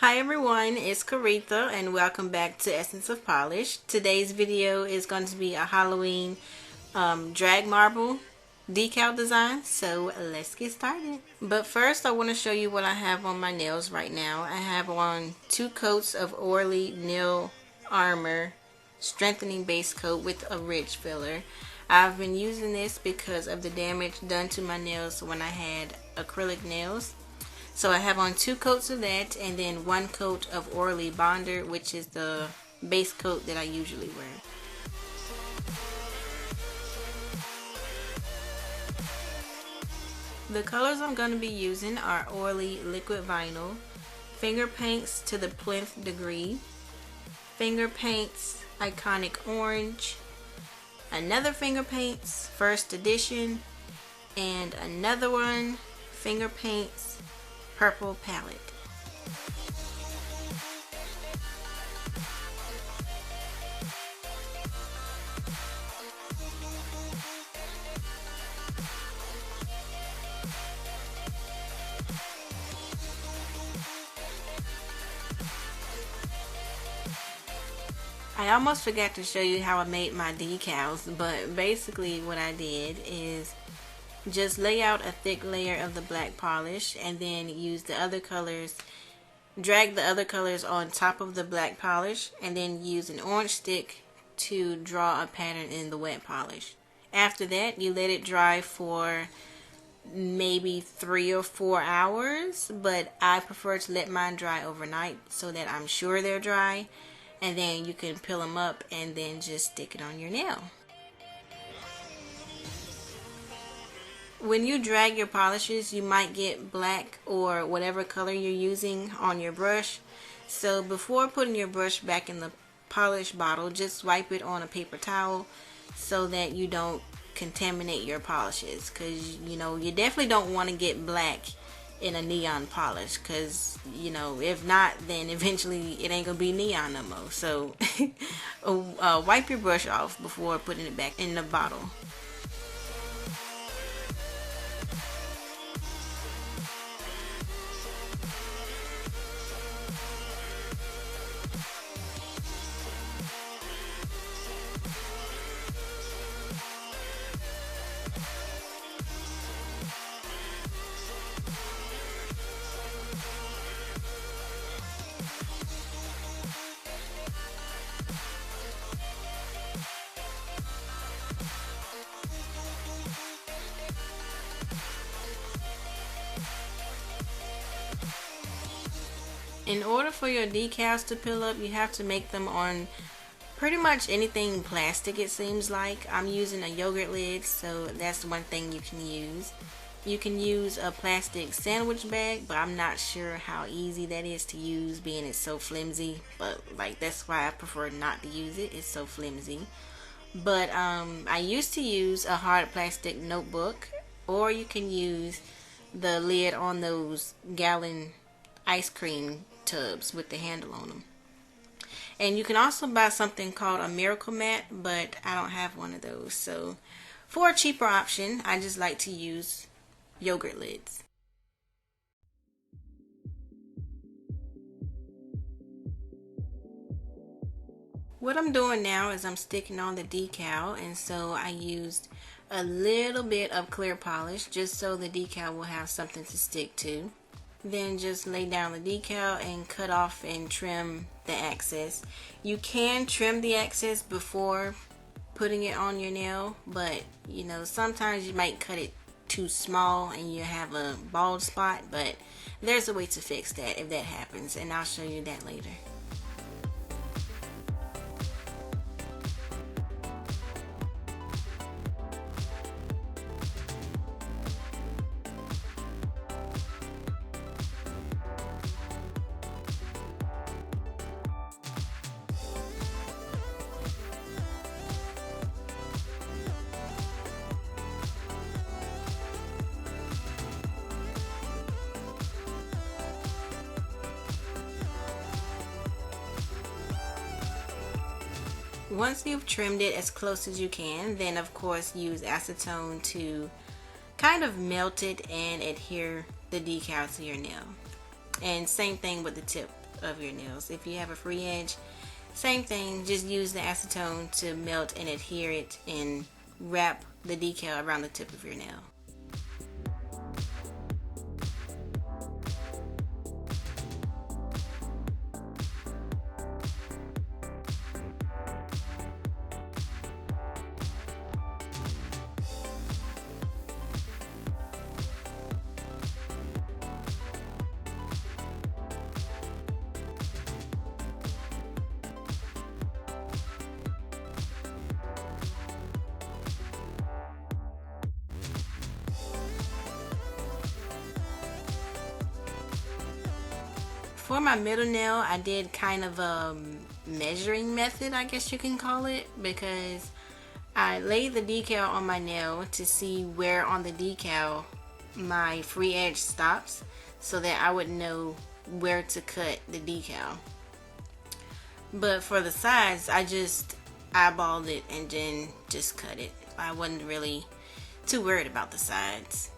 Hi everyone, it's Caritha and welcome back to Essence of Polish. Today's video is going to be a Halloween drag marble decal design, so let's get started. But first I want to show you what I have on my nails right now. I have on 2 coats of Orly Nail Armor Strengthening Base Coat with a ridge filler. I've been using this because of the damage done to my nails when I had acrylic nails. So I have on 2 coats of that and then 1 coat of Orly Bonder, which is the base coat that I usually wear. The colors I'm going to be using are Orly Liquid Vinyl, Finger Paints to the Plinth Degree, Finger Paints Iconic Orange, another Finger Paints First Edition, and another one, Finger Paints Purple Palette. I almost forgot to show you how I made my decals, but basically what I did is just lay out a thick layer of the black polish and then use the other colors, drag the other colors on top of the black polish, and then use an orange stick to draw a pattern in the wet polish. After that, you let it dry for maybe 3 or 4 hours, but I prefer to let mine dry overnight so that I'm sure they're dry, and then you can peel them up and then just stick it on your nail. When you drag your polishes, you might get black or whatever color you're using on your brush. So before putting your brush back in the polish bottle, just wipe it on a paper towel so that you don't contaminate your polishes. Because, you definitely don't want to get black in a neon polish. Because, if not, then eventually it ain't going to be neon no more. So wipe your brush off before putting it back in the bottle. In order for your decals to peel up, you have to make them on pretty much anything plastic, it seems like. I'm using a yogurt lid, so that's one thing you can use. You can use a plastic sandwich bag, but I'm not sure how easy that is to use, being it's so flimsy. But that's why I prefer not to use it. It's so flimsy. But I used to use a hard plastic notebook, or you can use the lid on those gallon ice cream tubs with the handle on them. And you can also buy something called a Miracle Mat, but I don't have one of those. So for a cheaper option, I just like to use yogurt lids. What I'm doing now is I'm sticking on the decal, and so I used a little bit of clear polish just so the decal will have something to stick to. Then just lay down the decal and cut off and trim the excess. You can trim the excess before putting it on your nail, but sometimes you might cut it too small and you have a bald spot, but there's a way to fix that if that happens, and I'll show you that later. Once you've trimmed it as close as you can, then of course use acetone to kind of melt it and adhere the decal to your nail. And same thing with the tip. of your nails. If you have a free edge, same thing, just use the acetone to melt and adhere it and wrap the decal around the tip of your nail. For my middle nail, I did kind of a measuring method, I guess you can call it, because I laid the decal on my nail to see where on the decal my free edge stops so that I would know where to cut the decal. But for the sides, I just eyeballed it and then just cut it. I wasn't really too worried about the sides.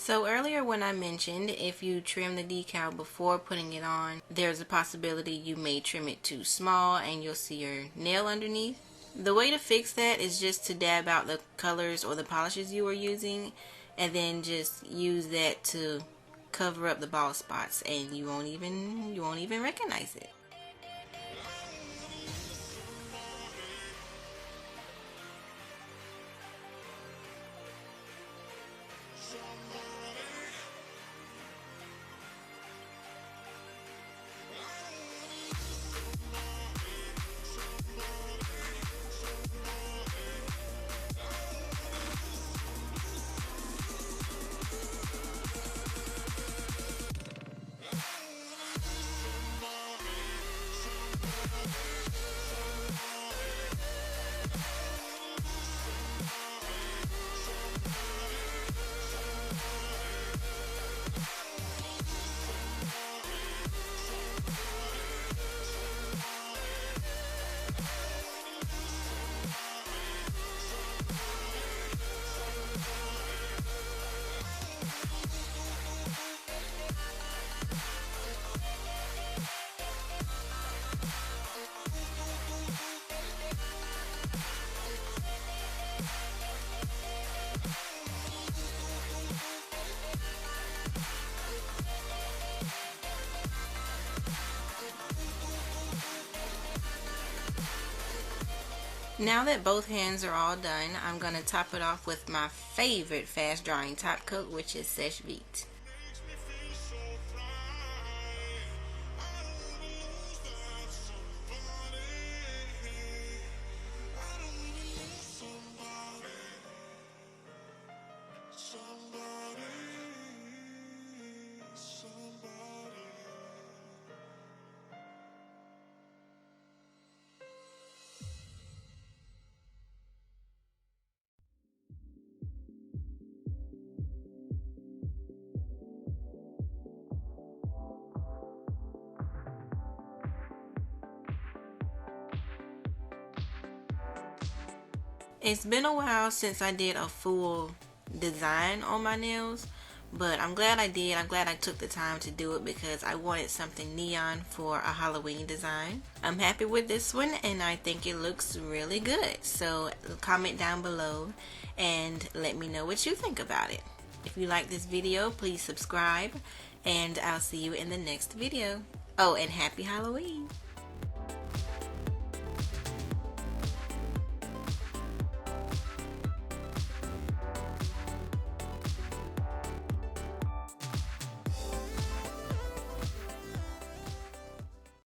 So earlier when I mentioned if you trim the decal before putting it on, there's a possibility you may trim it too small and you'll see your nail underneath. The way to fix that is just to dab out the colors or the polishes you were using and then just use that to cover up the bald spots and you won't even recognize it. Now that both hands are all done, I'm going to top it off with my favorite fast drying top coat, which is Seche Vite. It's been a while since I did a full design on my nails, but I'm glad I did. I'm glad I took the time to do it because I wanted something neon for a Halloween design. I'm happy with this one and I think it looks really good. So comment down below and let me know what you think about it. If you like this video, please subscribe and I'll see you in the next video. Oh, and happy Halloween!